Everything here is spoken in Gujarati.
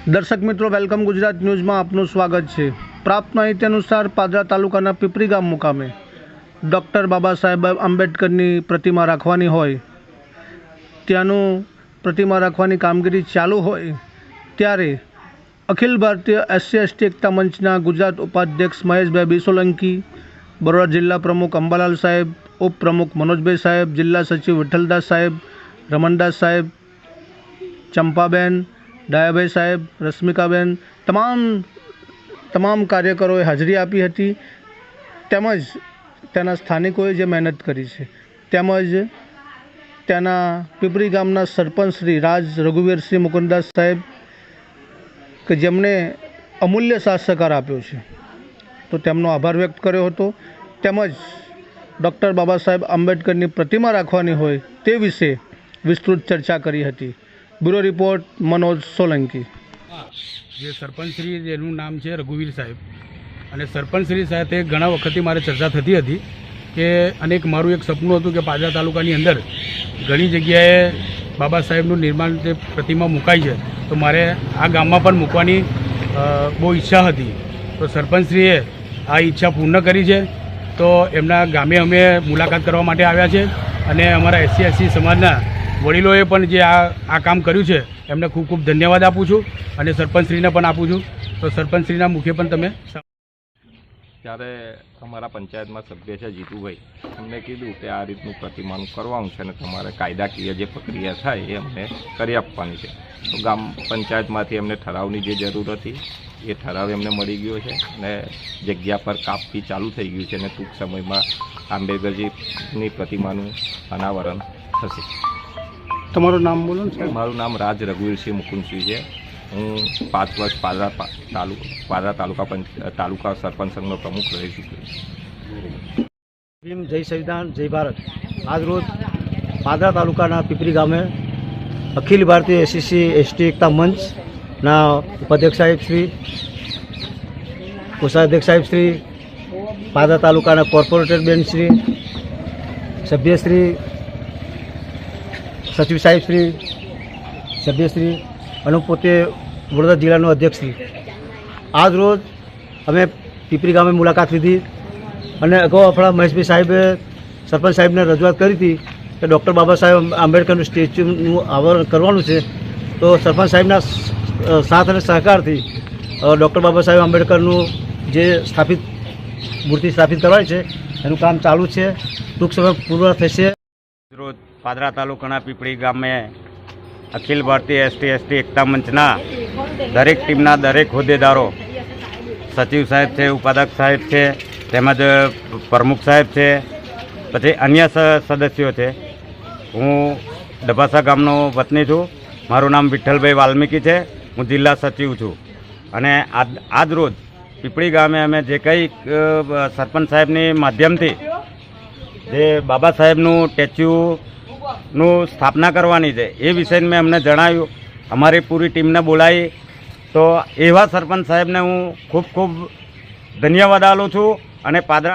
દર્શક મિત્રો, વેલકમ ગુજરાત ન્યૂઝમાં આપનું સ્વાગત છે। પ્રાપ્ત માહિતી અનુસાર પાદરા તાલુકાના પીપરી ગામ મુકામે ડૉક્ટર બાબા સાહેબ આંબેડકરની પ્રતિમા રાખવાની હોય, ત્યાંનું પ્રતિમા રાખવાની કામગીરી ચાલુ હોય ત્યારે અખિલ ભારતીય SC/ST એકતા મંચના ગુજરાત ઉપાધ્યક્ષ મહેશભાઈ બી સોલંકી, બરોડા જિલ્લા પ્રમુખ અંબાલાલ સાહેબ, ઉપપ્રમુખ મનોજભાઈ સાહેબ, જિલ્લા સચિવ વિઠ્ઠલદાસ સાહેબ, રમણદાસ સાહેબ, ચંપાબેન, ડાયાભાઈ સાહેબ, રશ્મિકાબેન, તમામ કાર્યકરોએ હાજરી આપી હતી। તેમજ તેના સ્થાનિકોએ જે મહેનત કરી છે, તેમજ ત્યાંના પીપરી ગામના સરપંચ શ્રી રાજ રઘુવીરસિંહ મુકુંદાસ સાહેબ કે જેમણે અમૂલ્ય સાથ સહકાર આપ્યો છે, તો તેમનો આભાર વ્યક્ત કર્યો હતો। તેમજ ડૉક્ટર બાબા સાહેબ આંબેડકરની પ્રતિમા રાખવાની હોય તે વિશે વિસ્તૃત ચર્ચા કરી હતી। Bureau report Manoj Solanki. જે સરપંચશ્રી જેનું નામ છે રઘુવીર સાહેબ, અને સરપંચશ્રી સાથે ઘણા વખતથી મારે ચર્ચા થતી હતી કે અને મારું એક સપનું હતું કે પાદરા તાલુકાની અંદર ઘણી જગ્યાએ બાબા સાહેબનું નિર્માણ જે પ્રતિમા મુકાઈ છે, તો મારે આ ગામમાં પણ મૂકવાની બહુ ઈચ્છા હતી। તો સરપંચશ્રીએ આ ઈચ્છા પૂર્ણ કરી છે। તો એમના ગામે અમે મુલાકાત કરવા માટે આવ્યા છે, અને અમારા SC/ST સમાજના વડીલોએ પણ જે આ કામ કર્યું છે એમને ખૂબ ખૂબ ધન્યવાદ આપું છું, અને સરપંચશ્રીને પણ આપું છું। તો સરપંચશ્રીના મુખે પણ તમે ત્યારે અમારા પંચાયતમાં સભ્ય છે જીતુભાઈ, અમને કીધું કે આ રીતનું પ્રતિમાનું કરવાનું છે અને તમારે કાયદાકીય જે પ્રક્રિયા થાય એ અમને કરી આપવાની છે। તો ગામ પંચાયતમાંથી એમને ઠરાવની જે જરૂર હતી એ ઠરાવ એમને મળી ગયો છે, અને જગ્યા પર કાપથી ચાલુ થઈ ગયું છે, અને ટૂંક સમયમાં આંબેડકરજીની પ્રતિમાનું અનાવરણ થશે। તમારું નામ બોલો ને સાહેબ? મારું નામ રાજ રઘુવીરસિંહ મુકુંદસિંહ છે। હું 5 વર્ષ પાદરા તાલુકા સરપંચ સંઘનો પ્રમુખ રહી ચૂક્યો છું। જય સંવિધાન, જય ભારત। આજ રોજ પાદરા તાલુકાના પીપરી ગામે અખિલ ભારતીય SC/ST એકતા મંચના ઉપાધ્યક્ષ સાહેબ શ્રી, કોષાધ્યક્ષ સાહેબ શ્રી, પાદરા તાલુકાના કોર્પોરેટર બેન શ્રી, સભ્યશ્રી, સચિવ સાહેબ શ્રી, સભ્યશ્રી અને પોતે વડોદરા જિલ્લાનો અધ્યક્ષ શ્રી, આજ રોજ અમે પીપરી ગામે મુલાકાત લીધી, અને અગાઉ આપણા મહેશભાઈ સાહેબે સરપંચ સાહેબને રજૂઆત કરી હતી કે ડૉક્ટર બાબા સાહેબ આંબેડકરનું સ્ટેચ્યુનું આવરણ કરવાનું છે। તો સરપંચ સાહેબના સાથ અને સહકારથી ડૉક્ટર બાબા સાહેબ આંબેડકરનું જે મૂર્તિ સ્થાપિત કરવાની છે એનું કામ ચાલુ છે, ટૂંક સમય પૂર્ણ થશે। રોજ પાદરા તાલુકાના પીપળી ગામે અખિલ ભારતીય SC/ST એકતા મંચના દરેક ટીમના દરેક હોદ્દેદારો, સચિવ સાહેબ છે, ઉપાધ્યક્ષ સાહેબ છે, તેમજ પ્રમુખ સાહેબ છે, પછી અન્ય સદસ્યો છે। હું ડભાસા ગામનો વતની છું। મારું નામ વિઠ્ઠલભાઈ વાલ્મીકી છે। હું જિલ્લા સચિવ છું, અને આજ રોજ પીપળી ગામે અમે જે કંઈ સરપંચ સાહેબની માધ્યમથી જે બાબા સાહેબનું સ્ટેચ્યુનું સ્થાપના કરવાની છે એ વિષયને મેં અમને જણાવ્યું। અમારી પૂરી ટીમને બોલાવી, તો એવા સરપંચ સાહેબને હું ખૂબ ખૂબ ધન્યવાદ આપું છું, અને પાદરા